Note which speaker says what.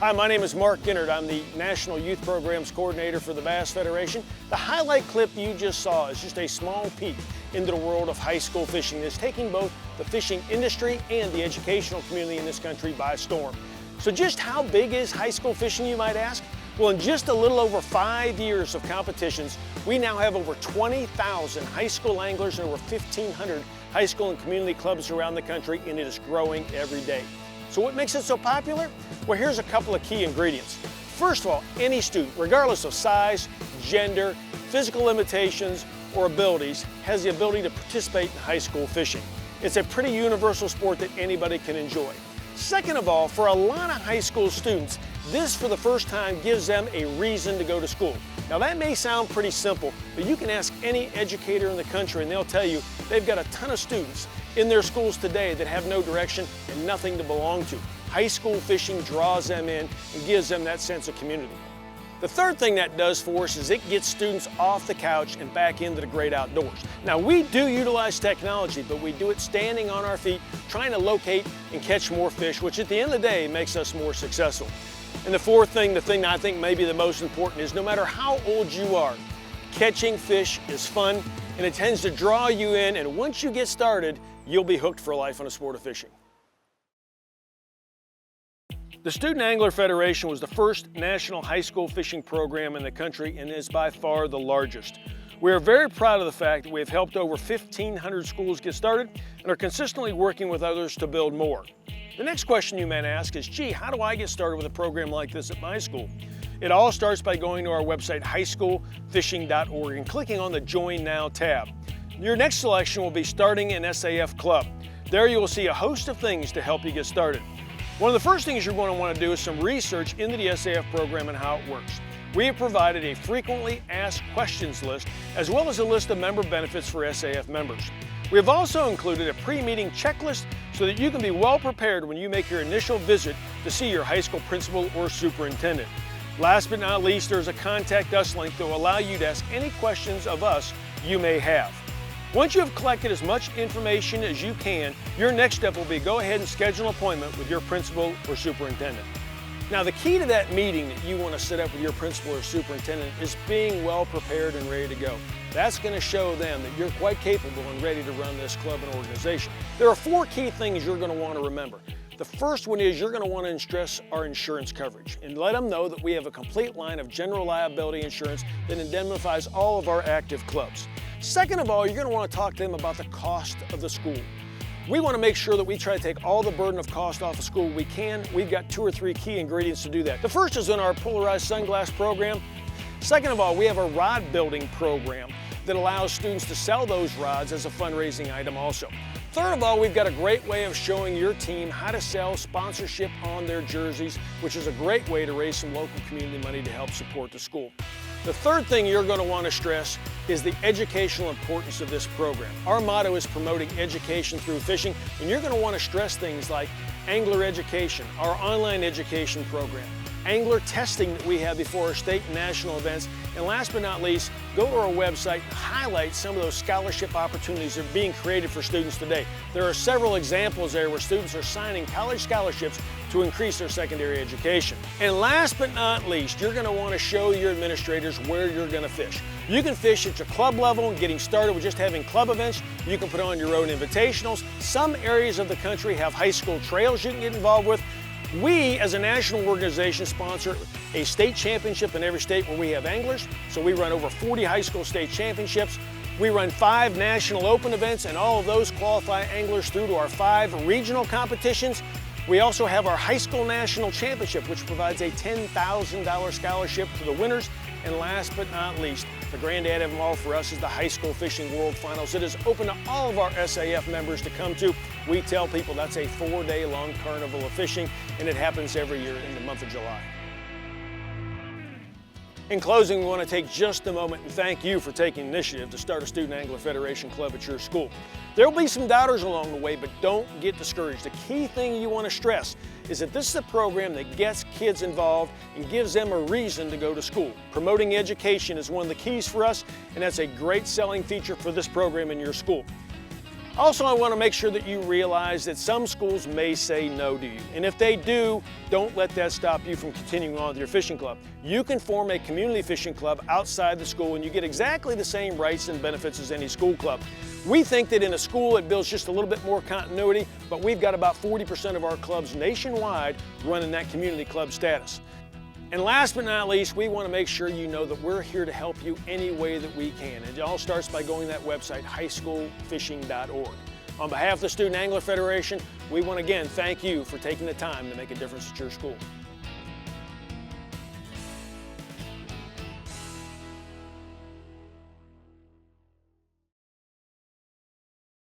Speaker 1: Hi, my name is Mark Ginnard. I'm the National Youth Programs Coordinator for the Bass Federation. The highlight clip you just saw is just a small peek into the world of high school fishing that's taking both the fishing industry and the educational community in this country by storm. So just how big is high school fishing, you might ask? Well, in just a little over 5 years of competitions, we now have over 20,000 high school anglers and over 1,500 high school and community clubs around the country, and it is growing every day. So what makes it so popular? Well, here's a couple of key ingredients. First of all, any student, regardless of size, gender, physical limitations, or abilities, has the ability to participate in high school fishing. It's a pretty universal sport that anybody can enjoy. Second of all, for a lot of high school students, this for the first time gives them a reason to go to school. Now that may sound pretty simple, but you can ask any educator in the country and they'll tell you they've got a ton of students in their schools today that have no direction and nothing to belong to. High school fishing draws them in and gives them that sense of community. The third thing that does for us is it gets students off the couch and back into the great outdoors. Now we do utilize technology, but we do it standing on our feet, trying to locate and catch more fish, which at the end of the day makes us more successful. And the fourth thing, the thing that I think may be the most important, is no matter how old you are, catching fish is fun and it tends to draw you in, and once you get started, you'll be hooked for life on the sport of fishing. The Student Angler Federation was the first national high school fishing program in the country and is by far the largest. We are very proud of the fact that we have helped over 1,500 schools get started and are consistently working with others to build more. The next question you may ask is, gee, how do I get started with a program like this at my school? It all starts by going to our website, highschoolfishing.org, and clicking on the Join Now tab. Your next selection will be starting an SAF club. There you will see a host of things to help you get started. One of the first things you're going to want to do is some research into the SAF program and how it works. We have provided a frequently asked questions list as well as a list of member benefits for SAF members. We have also included a pre-meeting checklist so that you can be well prepared when you make your initial visit to see your high school principal or superintendent. Last but not least, there's a Contact Us link that will allow you to ask any questions of us you may have. Once you have collected as much information as you can, your next step will be go ahead and schedule an appointment with your principal or superintendent. Now the key to that meeting that you want to set up with your principal or superintendent is being well prepared and ready to go. That's going to show them that you're quite capable and ready to run this club and organization. There are 4 key things you're going to want to remember. The first one is you're going to want to stress our insurance coverage and let them know that we have a complete line of general liability insurance that indemnifies all of our active clubs. Second of all, you're going to want to talk to them about the cost of the school. We want to make sure that we try to take all the burden of cost off of school we can. We've got 2 or 3 key ingredients to do that. The first is in our polarized sunglass program. Second of all, we have a rod building program that allows students to sell those rods as a fundraising item also. Third of all, we've got a great way of showing your team how to sell sponsorship on their jerseys, which is a great way to raise some local community money to help support the school. The third thing you're going to want to stress is the educational importance of this program. Our motto is promoting education through fishing, and you're going to want to stress things like angler education, our online education program, angler testing that we have before our state and national events, and last but not least, go to our website and highlight some of those scholarship opportunities that are being created for students today. There are several examples there where students are signing college scholarships to increase their secondary education. And last but not least, you're going to want to show your administrators where you're going to fish. You can fish at your club level and getting started with just having club events. You can put on your own invitationals. Some areas of the country have high school trails you can get involved with. We, as a national organization, sponsor a state championship in every state where we have anglers. So we run over 40 high school state championships. We run 5 national open events, and all of those qualify anglers through to our 5 regional competitions. We also have our high school national championship, which provides a $10,000 scholarship to the winners. And last but not least, the granddad of them all for us is the High School Fishing World Finals. It is open to all of our SAF members to come to. We tell people that's a 4-day-long carnival of fishing, and it happens every year in the month of July. In closing, we want to take just a moment and thank you for taking initiative to start a Student Angler Federation club at your school. There will be some doubters along the way, but don't get discouraged. The key thing you want to stress is that this is a program that gets kids involved and gives them a reason to go to school. Promoting education is one of the keys for us, and that's a great selling feature for this program in your school. Also, I want to make sure that you realize that some schools may say no to you. And if they do, don't let that stop you from continuing on with your fishing club. You can form a community fishing club outside the school and you get exactly the same rights and benefits as any school club. We think that in a school it builds just a little bit more continuity, but we've got about 40% of our clubs nationwide running that community club status. And last but not least, we want to make sure you know that we're here to help you any way that we can. It all starts by going to that website, highschoolfishing.org. On behalf of the Student Angler Federation, we want to again thank you for taking the time to make a difference at your school.